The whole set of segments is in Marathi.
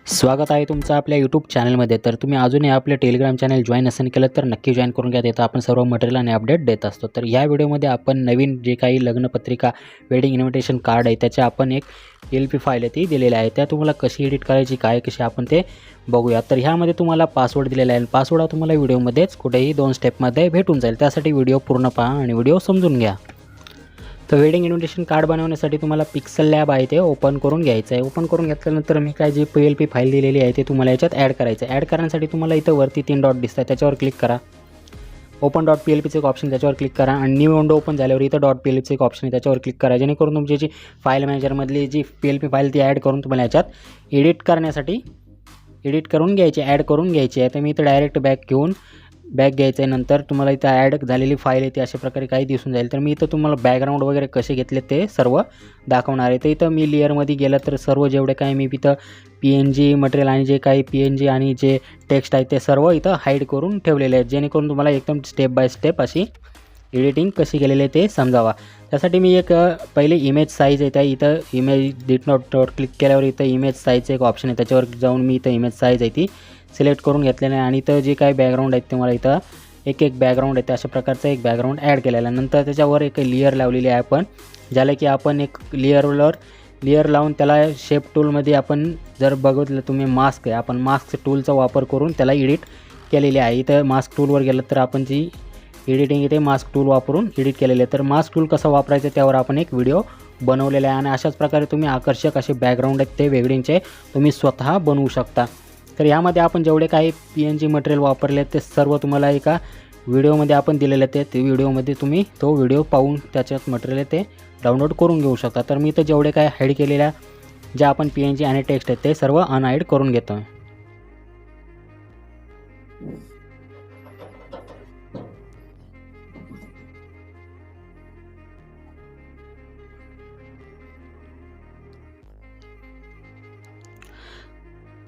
स्वागत आहे तुमचं आपल्या यूट्यूब चॅनलमध्ये। तर तुम्ही अजूनही आपले टेलिग्राम चॅनल जॉईन नसेल केलं तर नक्की जॉईन करून घ्या। तिथं आपण सर्व मटेरियल आणि अपडेट देत असतो। तर या व्हिडिओमध्ये आपण नवीन जे काही लग्नपत्रिका वेडिंग इन्व्हिटेशन कार्ड आहे त्याचे आपण एक PLP फाईल आहे ती दिलेली आहे। त्या तुम्हाला कशी एडिट करायची काय कशी आपण ते बघूया। तर ह्यामध्ये तुम्हाला पासवर्ड दिलेला आहे। पासवर्ड हा तुम्हाला व्हिडिओमध्येच कुठेही 2 स्टेपमध्ये भेटून जाईल। त्यासाठी व्हिडिओ पूर्ण पहा आणि व्हिडिओ समजून घ्या। तर वेडिंग इन्व्हिटेशन कार्ड बनवण्यासाठी तुम्हाला पिक्सेल आहे ते ओपन करून घ्यायचं आहे। ओपन करून घेतल्यानंतर मी काय जी PLP फाईल दिलेली आहे ते तुम्हाला याच्यात ॲड करायचं आहे। ॲड करण्यासाठी तुम्हाला इथं वरती 3 डॉट दिसतात त्याच्यावर क्लिक करा। ओपन डॉट PLPचं एक ऑप्शन त्याच्यावर क्लिक करा आणि न्यू विंडो ओपन झाल्यावर इथं डॉट PLPचं एक ऑप्शन आहे त्याच्यावर क्लिक करा। जेणेकरून तुमची जी फाईल मॅनेजरमधली जी PLP फाईल ती ॲड करून तुम्हाला याच्यात एडिट करण्यासाठी एडिट करून घ्यायची ॲड करून घ्यायची आहे। तर मी इथं डायरेक्ट बॅक घ्यायचं आहे। नंतर तुम्हाला इथं ॲड झालेली फाईल आहे ती अशा प्रकारे काही दिसून जाईल। तर मी इथं तुम्हाला बॅकग्राऊंड वगैरे कसे घेतले ते सर्व दाखवणार आहे। तर इथं मी लेअरमध्ये गेलं तर सर्व जेवढे काही मी इथं PNG मटेरियल आणि जे काही PNG आणि जे टेक्स्ट आहे ते सर्व इथं हाईड करून ठेवलेले आहेत। जेणेकरून तुम्हाला एकदम स्टेप बाय स्टेप अशी एडिटिंग कशी केलेली आहे ते समजावा। त्यासाठी मी एक पहिले इमेज साईज आहे त्या इथं इमेज डिटनोटवर क्लिक केल्यावर इथं इमेज साईजचं एक ऑप्शन आहे त्याच्यावर जाऊन मी इथं इमेज साईज आहे ती सिलेक्ट करून घेतलेलं आहे। आणि इथं जे काही बॅकग्राऊंड आहेत ते मला इथं एक बॅकग्राऊंड आहे अशा प्रकारचं एक बॅकग्राऊंड ॲड केलेलं आहे। नंतर त्याच्यावर एक लेअर लावलेली आहे आपण ज्याला की आपण एक लेअर लावून त्याला शेप टूलमध्ये आपण जर बघितलं तुम्ही मास्क आहे आपण मास्क टूलचा वापर करून त्याला एडिट केलेली आहे। इथं मास्क टूलवर गेलं तर आपण जी एडिटिंग इथे मास्क टूल वापरून एडिट केलेले आहे। तर मास्क टूल कसं वापरायचं त्यावर आपण एक व्हिडिओ बनवलेला आहे। आणि अशाच प्रकारे तुम्ही आकर्षक असे बॅकग्राऊंड आहेत ते वेगळींचे तुम्ही स्वतः बनवू शकता। तर यामध्ये आपण जेवढे काही PNG मटेरियल वापरले ते सर्व तुम्हाला एका व्हिडिओमध्ये आपण दिलेले आहेत। ते व्हिडिओमध्ये तुम्ही तो व्हिडिओ पाहून त्याच्यात मटेरियल ते डाउनलोड करून घेऊ शकता। तर मी इथं जेवढे काही हाईड केलेल्या ज्या आपण PNG आणि टेक्स्ट आहेत ते सर्व अनहाईड करून घेतो आहे।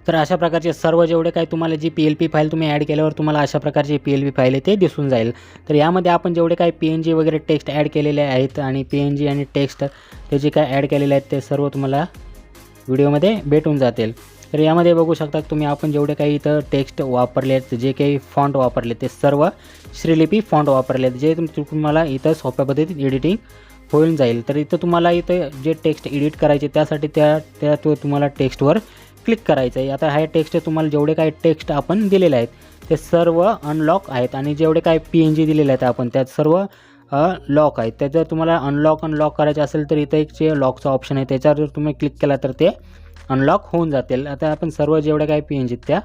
तर अशा प्रकारचे सर्व जेवढे काही तुम्हाला जी PLP फाईल तुम्ही ॲड केल्यावर तुम्हाला अशा प्रकारची PLP फाईल आहे ते दिसून जाईल। तर यामध्ये आपण जेवढे काही PNG वगैरे टेक्स्ट ॲड केलेले आहेत आणि PNG आणि टेक्स्ट ते जे काही ॲड केलेले आहेत ते सर्व तुम्हाला व्हिडिओमध्ये भेटून जातील। तर यामध्ये बघू शकता तुम्ही आपण जेवढे काही इथं टेक्स्ट वापरले आहेत जे काही फॉन्ट वापरले ते सर्व श्रीलिपी फॉन्ट वापरले आहेत जे तुम्हाला इथं सोप्या पद्धतीत एडिटिंग होऊन जाईल। तर इथं तुम्हाला इथं जे टेक्स्ट एडिट करायचे त्यासाठी तो तुम्हाला टेक्स्टवर क्लिक करायचं आहे। आता हे टेक्स्ट तुम्हाला जेवढे काही टेक्स्ट आपण दिलेले आहेत ते सर्व अनलॉक आहेत आणि जेवढे काही PNG दिलेले आहेत आपण त्यात सर्व लॉक आहेत। त्यात जर तुम्हाला अनलॉक करायचे असेल तर इथं एक जे लॉकचा ऑप्शन आहे त्याच्यावर जर तुम्ही क्लिक केला तर ते अनलॉक होऊन जातील। आता आपण सर्व जेवढे काही PNG त्या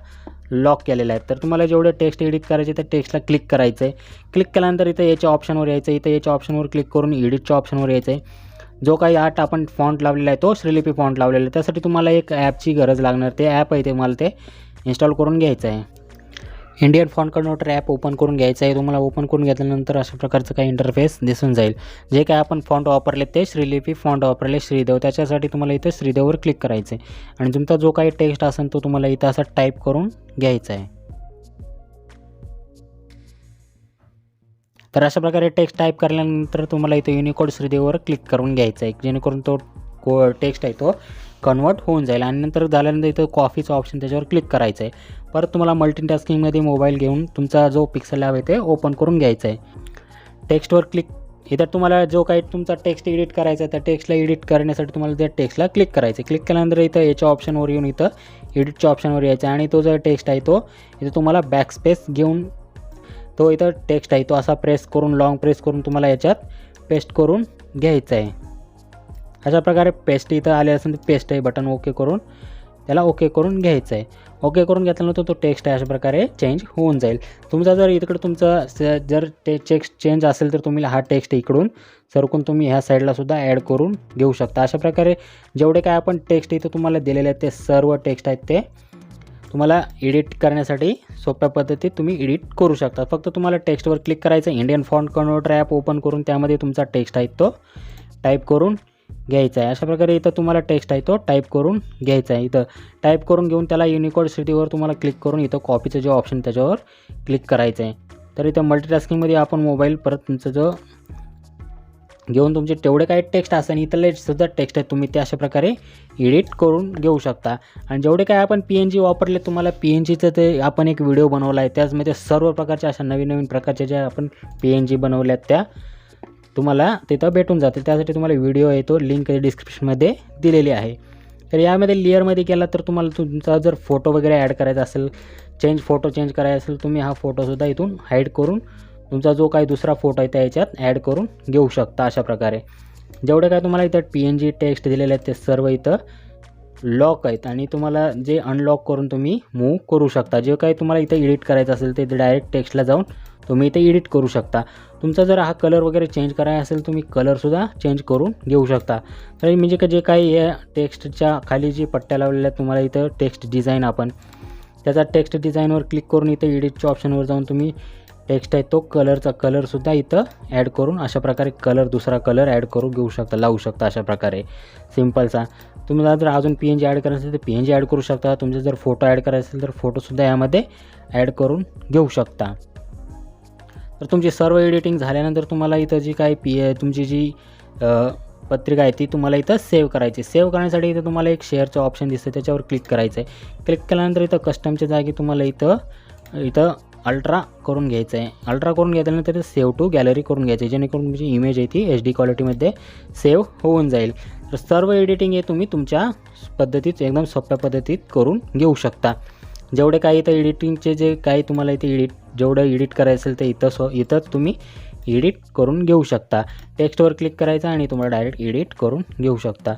लॉक केलेल्या आहेत। तर तुम्हाला जेवढे टेक्स्ट एडिट करायचे त्या टेक्स्टला क्लिक करायचं आहे। क्लिक केल्यानंतर इथं याच्या ऑप्शनवर यायचं इथं याच्या ऑप्शनवर क्लिक करून एडिटच्या ऑप्शनवर यायचं आहे। जो काही आर्ट आपण फॉन्ट लावलेला आहे तो श्रीलिपी फॉन्ट लावलेला आहे त्यासाठी तुम्हाला एक ॲपची गरज लागणार। ते ॲप आहे ते मला ते इन्स्टॉल करून घ्यायचं आहे। Indian font converter app open करून घ्यायचं आहे। तुम्हाला ओपन करून घेतल्यानंतर अशा प्रकारचं काही इंटरफेस दिसून जाईल। जे काय आपण फॉन्ट वापरले ते श्रीलिपी फॉन्ट वापरले श्रीदेव त्याच्यासाठी तुम्हाला इथं श्रीदेववर क्लिक करायचं आहे आणि तुमचा जो काही टेक्स्ट असेल तो तुम्हाला इथं असा टाईप करून घ्यायचा आहे। तर अशा प्रकारे टेक्स्ट टाईप केल्यानंतर तुम्हाला इथं युनिकोड श्रीदेववर क्लिक करून घ्यायचं आहे जेणेकरून तो टेक्स्ट आहे तो कन्वर्ट होऊन जाईल। आणि नंतर झाल्यानंतर इथं कॉफीचं ऑप्शन त्याच्यावर क्लिक करायचं आहे। परत तुम्हाला मल्टीटास्किंगमध्ये मोबाईल घेऊन तुमचा जो पिक्सेलॅब आहे ते ओपन करून घ्यायचं आहे। टेक्स्टवर क्लिक इथं तुम्हाला जो काही तुमचा टेक्स्ट एडिट करायचा आहे त्या टेक्स्टला एडिट करण्यासाठी तुम्हाला त्या टेक्स्टला क्लिक करायचं आहे। क्लिक केल्यानंतर इथं याच्या ऑप्शनवर येऊन इथं एडिटच्या ऑप्शनवर यायचं आहे आणि तो जो टेक्स्ट आहे तो इथं तुम्हाला बॅकस्पेस घेऊन तो इथं टेक्स्ट आहे तो असा लॉंग प्रेस करून तुम्हाला याच्यात पेस्ट करून घ्यायचं आहे। अशा प्रकारे पेस्ट इथं आले असेल तर पेस्ट आहे बटन ओके करून त्याला ओके करून घ्यायचं आहे। ओके करून घेतल्यानंतर तो टेक्स्ट आहे अशा प्रकारे चेंज होऊन जाईल। तुमचा जर इकडं तुमचं जर टेक्स्ट चेंज असेल तर तुम्ही हा टेक्स्ट इकडून सरकून तुम्ही ह्या साईडला सुद्धा ॲड करून घेऊ शकता। अशा प्रकारे जेवढे काय आपण टेक्स्ट इथं तुम्हाला दिलेले आहेत ते सर्व टेक्स्ट आहेत ते तुम्हाला एडिट करण्यासाठी सोप्या पद्धतीत तुम्ही एडिट करू शकता। फक्त तुम्हाला टेक्स्टवर क्लिक करायचं Indian font converter app open करून त्यामध्ये तुमचा टेक्स्ट आहे तो टाईप करून घ्यायचा आहे। अशा प्रकारे इथं तुम्हाला टेक्स्ट आहे तो टाईप करून घ्यायचा आहे। इथं टाईप करून घेऊन त्याला युनिकोड सिटीवर तुम्हाला क्लिक करून इथं कॉपीचं जे ऑप्शन त्याच्यावर क्लिक करायचं आहे। तर इथं मल्टीटास्किंगमध्ये आपण मोबाईल परत तुमचं जो घेऊन तुमचे तेवढे काही टेक्स्ट असेल इथले सुद्धा टेक्स्ट आहे तुम्ही ते अशा प्रकारे एडिट करून घेऊ शकता. आणि जेवढे काय आपण PNG वापरले, तुम्हाला PNGचं ते आपण एक व्हिडिओ बनवला आहे, त्याचमध्ये सर्व प्रकारच्या अशा नवीन प्रकारच्या ज्या आपण PNG बनवल्यात त्या तुम्हाला तिथं भेटून जातील. त्यासाठी तुम्हाला व्हिडिओ आहे तो लिंक डिस्क्रिप्शनमध्ये दिलेली आहे. तर यामध्ये लेअरमध्ये गेला तर तुम्हाला तुमचा जर फोटो वगैरे ॲड करायचा असेल, फोटो चेंज करायचा असेल, तुम्ही हा फोटोसुद्धा इथून हाईड करून तुमचा जो काही दुसरा फोटो आहे त्या याच्यात ॲड करून घेऊ शकता. अशा प्रकारे जेवढे काय तुम्हाला इथं PNG टेक्स्ट दिलेले आहेत ते सर्व इथं लॉक आहेत आणि तुम्हाला जे अनलॉक करून तुम्ही मूव्ह करू शकता. जे काही तुम्हाला इथं एडिट करायचं असेल ते डायरेक्ट टेक्स्टला जाऊन तुम्ही इथे एडिट करू शकता. तुमचा जर हा कलर वगैरे चेंज करायचा असेल तुम्ही कलरसुद्धा चेंज करून घेऊ शकता. तर म्हणजे का जे काही या टेक्स्टच्या खाली जी पट्ट्या लावलेल्या आहेत तुम्हाला इथं टेक्स्ट डिझाईन, आपण त्याचा टेक्स्ट डिझाईनवर क्लिक करून इथं एडिटच्या ऑप्शनवर जाऊन तुम्ही टेक्स्ट आहे तो कलरचा कलरसुद्धा इथं ॲड करून अशा प्रकारे दुसरा कलर ॲड करून घेऊ शकता, लावू शकता. अशा प्रकारे सिम्पलचा तुम्हाला जर अजून PNG ॲड करायचं असेल तर PNG ॲड करू शकता. तुमचे जर फोटो ॲड करायचे असेल तर फोटोसुद्धा यामध्ये ॲड करून घेऊ शकता. तर तुमची सर्व एडिटिंग झाल्यानंतर तुम्हाला इथं जी काही तुमची जी पत्रिका आहे ती तुम्हाला इथं सेव्ह करायची. सेव्ह करण्यासाठी इथं तुम्हाला एक शेअरचं ऑप्शन दिसतं, त्याच्यावर क्लिक करायचं आहे. क्लिक केल्यानंतर इथं कस्टमच्या जागी तुम्हाला इथं अल्ट्रा करून घ्यायचं आहे. अल्ट्रा करून घेतल्यानंतर सेव्ह टू गॅलरी करून घ्यायचं आहे, जेणेकरून तुमची इमेज आहे ती HD क्वालिटीमध्ये सेव्ह होऊन जाईल. तर सर्व एडिटिंग हे तुम्ही तुमच्या पद्धतीत एकदम सोप्या पद्धतीत करून घेऊ शकता. जेवढे काही इथं एडिटिंगचे जे काही तुम्हाला इथे जेवढं एडिट करायचं असेल ते इथंच तुम्ही एडिट करून घेऊ शकता. टेक्स्टवर क्लिक करायचं आणि तुम्हाला डायरेक्ट एडिट करून घेऊ शकता.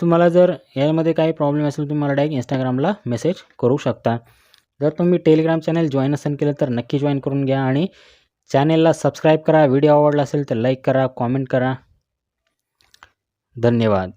तुम्हाला जर यामध्ये काही प्रॉब्लेम असेल तुम्ही मला डायरेक्ट इंस्टाग्रामला मेसेज करू शकता. जर तुम्ही टेलिग्राम चॅनल जॉईन असेल केलं तर नक्की जॉईन करून घ्या आणि चॅनेलला सबस्क्राईब करा. व्हिडिओ आवडला असेल तर लाईक करा, कॉमेंट करा. धन्यवाद.